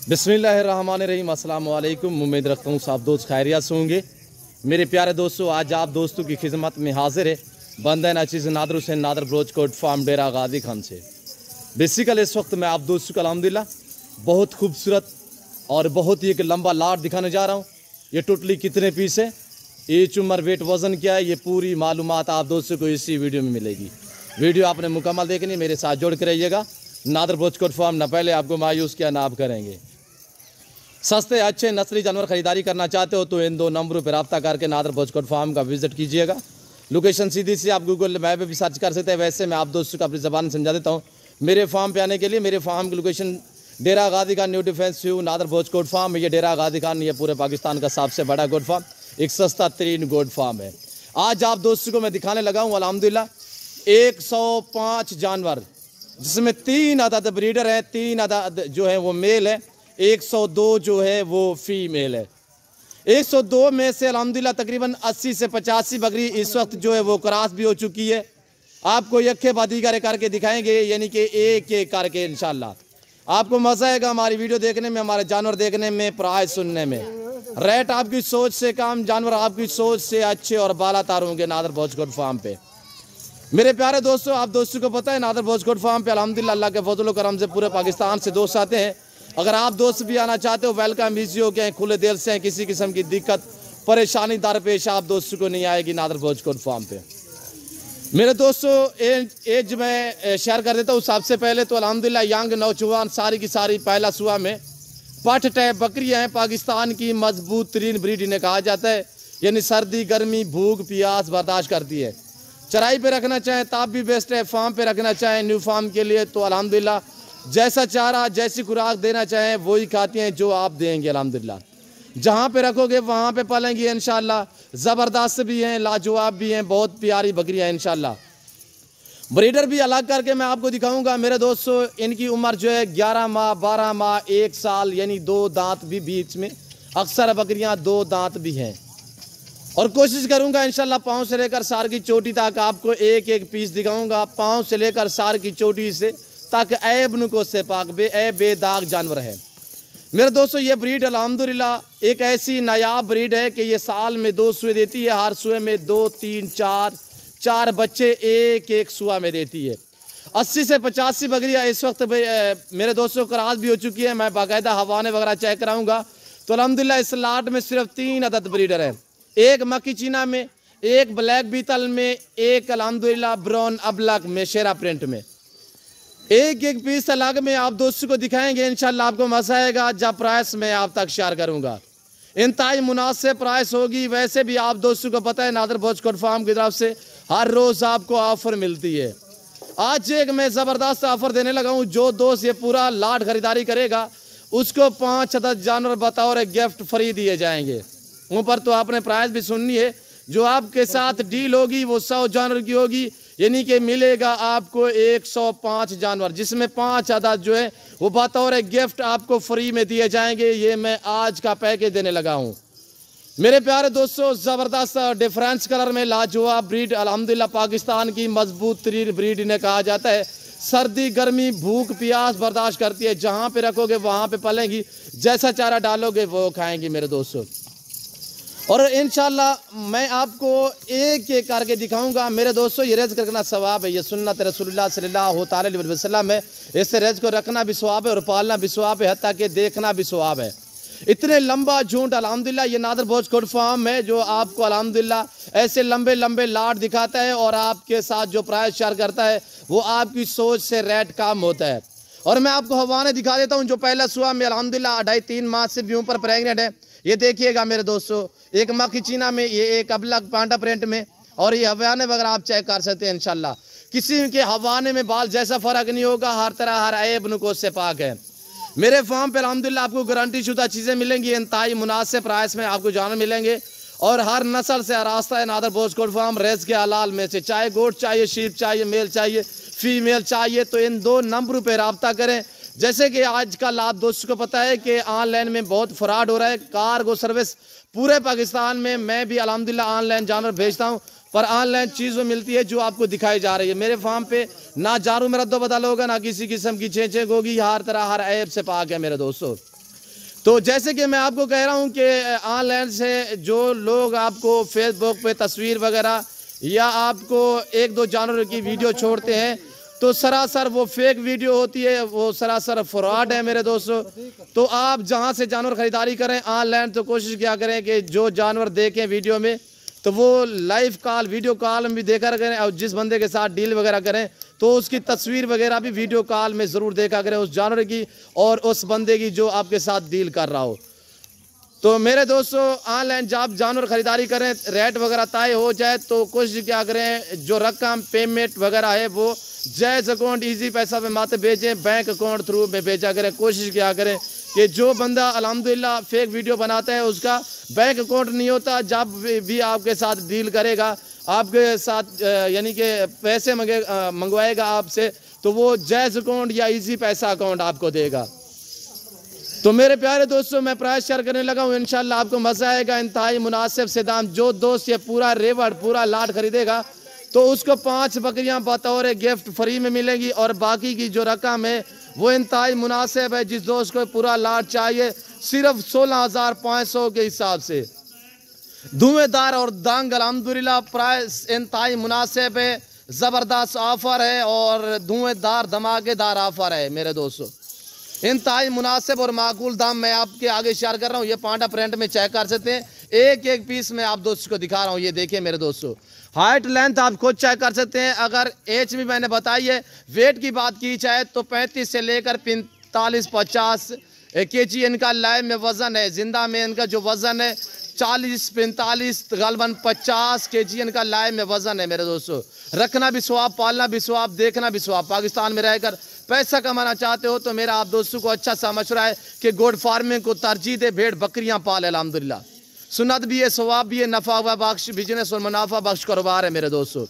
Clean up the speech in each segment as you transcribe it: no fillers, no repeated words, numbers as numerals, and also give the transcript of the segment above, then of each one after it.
बिस्मिल्लाहिर्रहमानिर्रहीम। अस्सलाम वालेकुम। उम्मीद रखता हूँ सब दोस्त खैरियत से होंगे। मेरे प्यारे दोस्तों, आज आप दोस्तों की खिदमत में हाजिर है बंदा नाचीज़ नादर हुसैन नादर ब्रोचकोट फार्म डेरा गाजी खान से। बेसिकल इस वक्त मैं आप दोस्तों को अल्हम्दुलिल्लाह बहुत खूबसूरत और बहुत ही एक लंबा लाट दिखाने जा रहा हूँ। ये टोटली कितने पीस है, एज उम्र वेट वज़न क्या है, ये पूरी मालूमात आप दोस्तों को इसी वीडियो में मिलेगी। वीडियो आपने मुकम्मल देखनी, मेरे साथ जोड़ कर रहिएगा। नादर ब्रोचकोट फार्म न पहले आपको मायूस किया ना आप करेंगे। सस्ते अच्छे नस्ली जानवर खरीदारी करना चाहते हो तो इन दो नंबरों पर रब्ता करके नादर ब्रोचकोट फार्म का विजिट कीजिएगा। लोकेशन सीधी सी आप गूगल मैप पे भी सर्च कर सकते हैं। वैसे मैं आप दोस्तों को अपनी ज़बान समझा देता हूँ। मेरे फार्म पे आने के लिए मेरे फार्म की location Dera Ghazi Khan new defence view नादर ब्रोचकोट फार्म। ये डेरा गाजी खान ये पूरे पाकिस्तान का सबसे बड़ा गोड फार्म, एक सस्ता तरीन गोड फार्म है। आज आप दोस्तों को मैं दिखाने लगा हूँ अल्हम्दुलिल्लाह 105 जानवर, जिसमें 3 अदद ब्रीडर हैं, 3 अदद जो है वो मेल है, 102 जो है वो फीमेल है। 102 में से अल्हम्दुलिल्लाह तकरीबन 80 से 85 बकरी इस वक्त जो है वो क्रॉस भी हो चुकी है। आपको यक्के बादी करके दिखाएंगे, यानी कि एक एक करके इंशाल्लाह आपको मज़ा आएगा हमारी वीडियो देखने में, हमारे जानवर देखने में, प्राइस सुनने में। रेट आपकी सोच से कम, जानवर आपकी सोच से अच्छे और बालातर होंगे नादर ब्रोचकोट फार्म पे। मेरे प्यारे दोस्तों, आप दोस्तों को पता है नादर ब्रोचकोट फार्म पे अल्हम्दुलिल्लाह अल्लाह के फजल करम से पूरे पाकिस्तान से दोस्त आते हैं। अगर आप दोस्त भी आना चाहते हो वेलकम इजी हो गए, खुले दिल से हैं। किसी किस्म की दिक्कत परेशानी दरपेश आप दोस्तों को नहीं आएगी नादर ब्रोचकोट फार्म पे। मेरे दोस्तों एज में शेयर कर देता हूँ। सबसे पहले तो अल्हम्दुलिल्लाह यंग नौजवान सारी की सारी पहला सुआ में पठ टाइप बकरियाँ हैं। पाकिस्तान की मजबूत तरीन ब्रीड इन्हें कहा जाता है, यानी सर्दी गर्मी भूख प्यास बर्दाश्त करती है। चराई पे रखना चाहें तब भी बेस्ट है, फार्म पे रखना चाहें न्यू फार्म के लिए तो अल्हम्दुलिल्लाह जैसा चारा जैसी खुराक देना चाहें वही खाती हैं जो आप देंगे। अल्हम्दुलिल्लाह जहाँ पे रखोगे वहाँ पे पालेंगी इंशाल्लाह। ज़बरदस्त भी हैं, लाजवाब भी हैं, बहुत प्यारी बकरियाँ हैं इंशाल्लाह। ब्रीडर भी अलग करके मैं आपको दिखाऊंगा। मेरे दोस्तों इनकी उम्र जो है 11 माह 12 माह 1 साल, यानी 2 दांत भी बीच में, अक्सर बकरियाँ 2 दांत भी हैं। और कोशिश करूंगा इंशाल्लाह पाँव से लेकर सार की चोटी तक आपको एक एक पीस दिखाऊंगा। पाँव से लेकर सार की चोटी से तक ऐब नुको से पाक बेदाग जानवर है। मेरे दोस्तों ये ब्रीड अल्हम्दुलिल्लाह एक ऐसी नायाब ब्रीड है कि ये साल में 2 सुए देती है। हर सुए में 2 3 4 बच्चे एक एक सुआ में देती है। 80 से 85 बकरियाँ इस वक्त मेरे दोस्तों क्रॉस भी हो चुकी है। मैं बाकायदा हवाने वगैरह चेक कराऊंगा। तो अल्हम्दुलिल्लाह इस लाट में सिर्फ 3 अदद ब्रीडर है, एक मक्की चीना में, एक ब्लैक बीतल में, एक अल्हम्दुलिल्लाह ब्राउन अबलक में शेरा प्रिंट में। एक एक पीस अलग में आप दोस्तों को दिखाएंगे इंशाल्लाह, आपको मजा आएगा। जब प्राइस मैं आप तक शेयर करूंगा इंतहाई मुनासिब प्राइस होगी। वैसे भी आप दोस्तों को पता है नादर ब्रोचकोट फार्म की तरफ से हर रोज आपको ऑफर मिलती है। आज एक मैं ज़बरदस्त ऑफर देने लगा हूँ। जो दोस्त ये पूरा लाट खरीदारी करेगा उसको 5 अदद जानवर बतौर गिफ्ट फ्री दिए जाएंगे। ऊपर तो आपने प्राइस भी सुननी है। जो आपके साथ डील होगी वो 100 जानवर की होगी, यानी कि मिलेगा आपको 105 जानवर, जिसमें 5 अदद जो है वो बतौर गिफ्ट आपको फ्री में दिए जाएंगे। ये मैं आज का पैकेज देने लगा हूँ। मेरे प्यारे दोस्तों ज़बरदस्त डिफरेंस कलर में लाजवाब ब्रीड अल्हम्दुलिल्लाह पाकिस्तान की मजबूत तरीन ब्रीड इन्हें कहा जाता है। सर्दी गर्मी भूख प्यास बर्दाश्त करती है। जहाँ पे रखोगे वहाँ पे पलेंगी, जैसा चारा डालोगे वो खाएंगी मेरे दोस्तों। और इंशाल्लाह मैं आपको एक एक करके दिखाऊंगा। मेरे दोस्तों ये रिज़्क़ रखना सवाब है, ये सुन्नत रसूलुल्लाह सल्लल्लाहु अलैहि वसल्लम है। इससे रिज़्क़ को रखना भी सवाब है और पालना भी सवाब है, हत्ता कि देखना भी सवाब है। इतने लंबा झूठ अल्हम्दुलिल्लाह ये नादर ब्रोचकोट फार्म है जो आपको अल्हम्दुलिल्लाह ऐसे लंबे लंबे लाट दिखाता है और आपके साथ जो प्राइस शेयर करता है वो आपकी सोच से रेट कम होता है। और मैं आपको हवाने दिखा देता हूँ। जो पहला सुआ में अल्हम्दुलिल्लाह 2.5-3 माह से भी ऊपर प्रेगनेंट है। ये देखिएगा मेरे दोस्तों, एक मक्खी चीना में, ये एक अबलक पांडा प्रिंट में, और ये हवाने वगैरह आप चेक कर सकते हैं इंशाल्लाह। किसी के हवाने में बाल जैसा फ़र्क नहीं होगा, हर तरह हर ऐब नुको से पाक है। मेरे फार्म पे अल्हम्दुलिल्लाह आपको गारंटी शुदा चीज़ें मिलेंगी। इंतहाई मुनासिब प्राइस में आपको जानवर मिलेंगे और हर नस्ल से रास्ता है नादर ब्रोचकोट फार्म। रेज़ के हलाल में से चाहे गोट चाहिए, शीप चाहिए, मेल चाहिए, फीमेल चाहिए तो इन 2 नंबरों पर रब्ता करें। जैसे कि आजकल आप दोस्तों को पता है कि ऑनलाइन में बहुत फ्रॉड हो रहा है। कार्गो सर्विस पूरे पाकिस्तान में, मैं भी अल्हम्दुलिल्लाह ऑनलाइन जानवर भेजता हूँ, पर ऑनलाइन चीज़ मिलती है जो आपको दिखाई जा रही है। मेरे फार्म पे ना जारू में रद्दो बदल होगा, ना किसी किस्म की चेंज होगी। हर तरह हर ऐब से पाक है मेरे दोस्तों। तो जैसे कि मैं आपको कह रहा हूं कि ऑनलाइन से जो लोग आपको फेसबुक पे तस्वीर वगैरह या आपको एक दो जानवरों की वीडियो छोड़ते हैं, तो सरासर वो फेक वीडियो होती है, वो सरासर फ्रॉड है मेरे दोस्तों। तो आप जहां से जानवर खरीदारी करें ऑनलाइन, तो कोशिश क्या करें कि जो जानवर देखें वीडियो में तो वो लाइव कॉल वीडियो कॉल में भी देखा करें, और जिस बंदे के साथ डील वगैरह करें तो उसकी तस्वीर वगैरह भी वीडियो कॉल में ज़रूर देखा करें उस जानवर की और उस बंदे की जो आपके साथ डील कर रहा हो। तो मेरे दोस्तों ऑनलाइन जब जानवर खरीदारी करें, रेट वगैरह तय हो जाए तो कोशिश क्या करें, जो रकम पेमेंट वगैरह है वो जैज अकाउंट ईजी पैसा पे माते भेजें, बैंक अकाउंट थ्रू में भेजा करें। कोशिश क्या करें कि जो बंदा अल्हम्दुलिल्लाह फेक वीडियो बनाता है उसका बैंक अकाउंट नहीं होता, जब भी आपके साथ डील करेगा, आपके साथ यानी कि पैसे मंगवाएगा आपसे, तो वो जैज अकाउंट या इजी पैसा अकाउंट आपको देगा। तो मेरे प्यारे दोस्तों मैं प्राइस शेयर करने लगा हूँ, इंशाल्लाह आपको मज़ा आएगा। इंतहाई मुनासिब से दाम, जो दोस्त ये पूरा रेवड़ पूरा लाट खरीदेगा तो उसको 5 बकरियां बतौर गिफ्ट फ्री में मिलेंगी, और बाकी की जो रकम है वो इंतहाई मुनासिब है। जिस दोस्त को पूरा लाट चाहिए सिर्फ 16,500 के हिसाब से धुएंदार और दंग अल्हम्दुलिल्लाह प्राइस इंतहाई मुनासिब है, ज़बरदस्त ऑफर है और धुएंदार धमाकेदार ऑफर है मेरे दोस्तों। इंतहाई मुनासिब और माकूल दाम मैं आपके आगे शेयर कर रहा हूँ। ये पांडा प्रिंट में चेक कर सकते हैं, एक एक पीस में आप दोस्तों को दिखा रहा हूँ। ये देखिए मेरे दोस्तों, हाइट लेंथ आप खुद चेक कर सकते हैं। अगर एज भी मैंने बताई है, वेट की बात की जाए तो 35 से लेकर 45-50 kg इनका लाइव में वजन है। जिंदा में इनका जो वजन है 40-45 गलबन 50 kg इनका लाइव में वजन है मेरे दोस्तों। रखना भी स्वाब, पालना भी स्वाब, देखना भी स्वाब। पाकिस्तान में रहकर पैसा कमाना चाहते हो तो मेरा आप दोस्तों को अच्छा सा मशवरा है कि गोड फार्मिंग को तरजीह दे, भेड़ बकरियां पाले। अल्हम्दुलिल्लाह सुन्नत भी है, सवाब भी है, नफा बख्श बिजनेस और मुनाफा बख्श कारोबार है मेरे दोस्तों।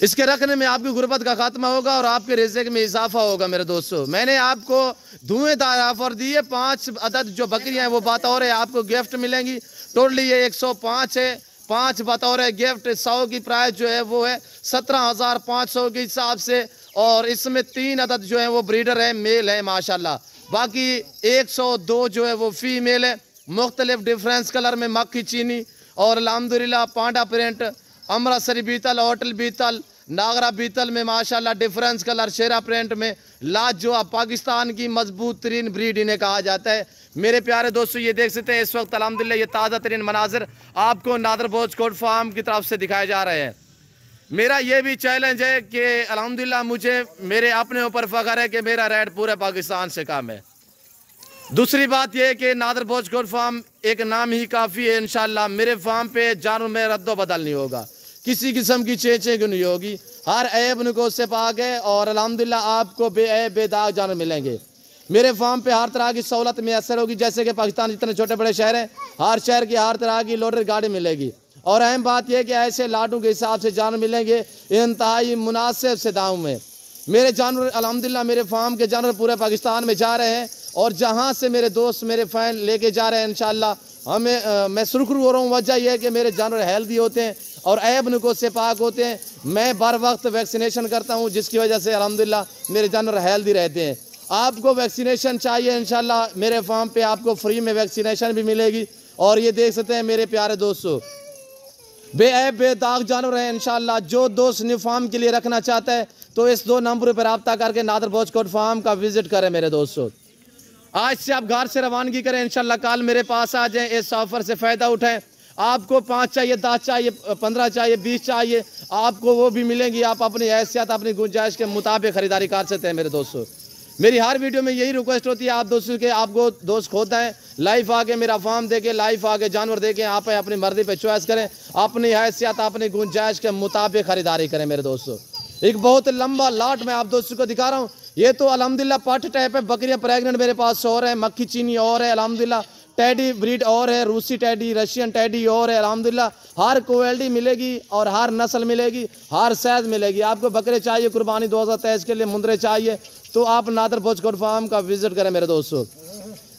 इसके रखने में आपकी गुर्बत का खात्मा होगा और आपके रिज़्क़ में इजाफा होगा मेरे दोस्तों। मैंने आपको धुएंदार ऑफर दी है, 5 अदद जो बकरियां हैं वो बतौर आपको गिफ्ट मिलेंगी। टोटली ये 105 है, 5 बतौर गिफ्ट। 100 की प्राइस जो है वो है 17,500 के हिसाब से, और इसमें 3 अदद जो है वो ब्रीडर है, मेल है माशाल्लाह। बाकी 102 जो है वो फीमेल है, मुख्तलिफ डिफरेंस कलर में मक्खी चीनी और अल्हम्दुलिल्लाह पांडा प्रिंट, अमृतसरी बीतल, होटल बीतल, नागरा बीतल में माशाल्लाह डिफरेंस कलर, शेरा प्रिंट में लाजवाब पाकिस्तान की मजबूत तरीन ब्रीड इन्हें कहा जाता है। मेरे प्यारे दोस्तों ये देख सकते हैं इस वक्त अल्हम्दुलिल्लाह ये ताज़ा तरीन मनाजिर आपको नादर बोझ कोट फार्म की तरफ से दिखाए जा रहे हैं। मेरा ये भी चैलेंज है कि अल्हम्दुलिल्लाह मुझे मेरे अपने ऊपर फ़ख्र है कि मेरा रेट पूरे पाकिस्तान से कम है। दूसरी बात यह है कि नादर बोझ कोट फार्म एक नाम ही काफ़ी है। इंशाल्लाह मेरे फार्म पे जानवर में रद्दो बदल नहीं होगा, किसी किस्म की चेचे की नहीं होगी, हर ऐब नुको से पाक है और अल्हम्दुलिल्लाह आपको बेऐब बेदाग जानवर मिलेंगे। मेरे फार्म पे हर तरह की सहूलत मैसर होगी, जैसे कि पाकिस्तान जितने छोटे बड़े शहर हैं हर शहर की हर तरह की लोडर गाड़ी मिलेगी। और अहम बात यह कि ऐसे लाडों के हिसाब से जानवर मिलेंगे इंतहाई मुनासिब से दाम में। मेरे जानवर अल्हम्दुलिल्लाह मेरे फार्म के जानवर पूरे पाकिस्तान में जा रहे हैं, और जहाँ से मेरे दोस्त मेरे फैन लेके जा रहे हैं इंशाल्लाह हमें मैं सुरखरू हो रहा हूँ। वजह यह है कि मेरे जानवर हेल्दी होते हैं और ऐब नुको से पाक होते हैं। मैं बर वक्त वैक्सीनेशन करता हूँ, जिसकी वजह से अल्हम्दुलिल्लाह मेरे जानवर हेल्दी रहते हैं। आपको वैक्सीनेशन चाहिए इंशाल्लाह मेरे फार्म पे आपको फ्री में वैक्सीनेशन भी मिलेगी। और ये देख सकते हैं मेरे प्यारे दोस्तों बेऐब बेदाग जानवर हैं इंशाल्लाह। जो दोस्त न्यू फार्म के लिए रखना चाहता है तो इस 2 नंबर पर रब्ता करके नादर बोझ कोट फार्म का विजिट करें मेरे दोस्तों। आज से आप घर से रवानगी करें इंशाल्लाह, कल मेरे पास आ जाएं, इस ऑफर से फ़ायदा उठाएं। आपको 5 चाहिए, 10 चाहिए, 15 चाहिए, 20 चाहिए, आपको वो भी मिलेंगी। आप अपनी हैसियत अपनी गुंजाइश के मुताबिक खरीदारी कर सकते हैं मेरे दोस्तों। मेरी हर वीडियो में यही रिक्वेस्ट होती है आप दोस्तों के, आपको दोस्त खोता है लाइव आके मेरा फार्म देखें, लाइव आके जानवर देखें, आप अपनी मर्जी पे चॉइस करें, अपनी हैसियत अपनी गुंजाइश के मुताबिक खरीदारी करें मेरे दोस्तों। एक बहुत लंबा लाट मैं आप दोस्तों को दिखा रहा हूँ। ये तो अल्हम्दुलिल्लाह पट टाइप है, बकरियां प्रेग्नेंट मेरे पास और है, मक्खी चीनी और है अल्हम्दुलिल्लाह, टैडी ब्रीड और है, रूसी टैडी, रशियन टैडी और है अल्हम्दुलिल्लाह। हर क्वालिटी मिलेगी और हर नस्ल मिलेगी, हर साइज मिलेगी। आपको बकरे चाहिए कुर्बानी 2023 के लिए, मुंदरे चाहिए तो आप नादर बोझ कोट फार्म का विजिट करें मेरे दोस्तों।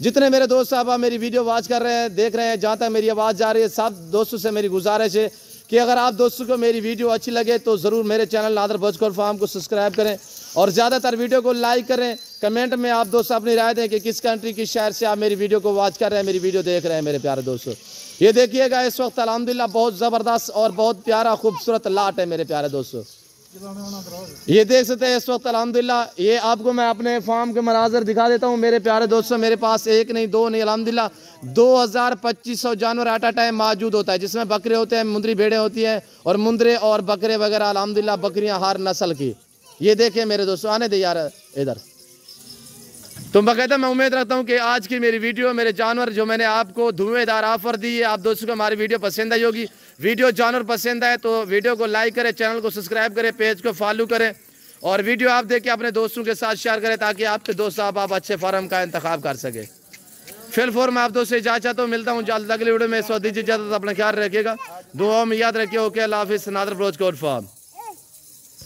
जितने मेरे दोस्त साहब मेरी वीडियो वॉच कर रहे हैं, देख रहे हैं, जहाँ तक मेरी आवाज़ जा रही है, सब दोस्तों से मेरी गुजारिश है कि अगर आप दोस्तों को मेरी वीडियो अच्छी लगे तो ज़रूर मेरे चैनल नादर बोझ कोट फार्म को सब्सक्राइब करें और ज़्यादातर वीडियो को लाइक करें, कमेंट में आप दोस्त अपनी राय दें कि किस कंट्री की शहर से आप मेरी वीडियो को वॉच कर रहे हैं, मेरी वीडियो देख रहे हैं मेरे प्यारे दोस्तों। ये देखिएगा इस वक्त अल्हम्दुलिल्लाह बहुत ज़बरदस्त और बहुत प्यारा खूबसूरत लाट है मेरे प्यारे दोस्तों। ये देख सकते हैं इस वक्त अल्हम्दुलिल्लाह। ये आपको मैं अपने फार्म के मनाजर दिखा देता हूँ मेरे प्यारे दोस्तों। मेरे पास एक नहीं दो नहीं अल्हम्दुलिल्लाह 2200 जानवर एट अ टाइम मौजूद होता है, जिसमें बकरे होते हैं, मुंदरी भेड़ें होती हैं और मुंदरे और बकरे वगैरह अल्हम्दुलिल्लाह बकरियां हर नस्ल की। ये देखें मेरे दोस्तों, आने दे यार इधर। तो बाकायदा मैं उम्मीद रखता हूँ कि आज की मेरी वीडियो मेरे जानवर जो मैंने आपको धुएंधार ऑफर दी है, आप दोस्तों को हमारी वीडियो पसंद आई होगी। वीडियो जानवर पसंद आए तो वीडियो को लाइक करें, चैनल को सब्सक्राइब करें, पेज को फॉलो करें और वीडियो आप देख के अपने दोस्तों के साथ शेयर करें ताकि आपके दोस्त आप अच्छे फार्म का इंतखाब कर सके। फिलहाल मैं आप दोस्तों से इजाज़त चाहता हूँ, मिलता हूँ जल्द अगली वीडियो में। इस वक्त दीजिए इजाज़त, अपना ख्याल रखिएगा, दुआ में याद रखिए। ओके, अल्लाह हाफिज़। नादर ब्रोच कोट फार्म।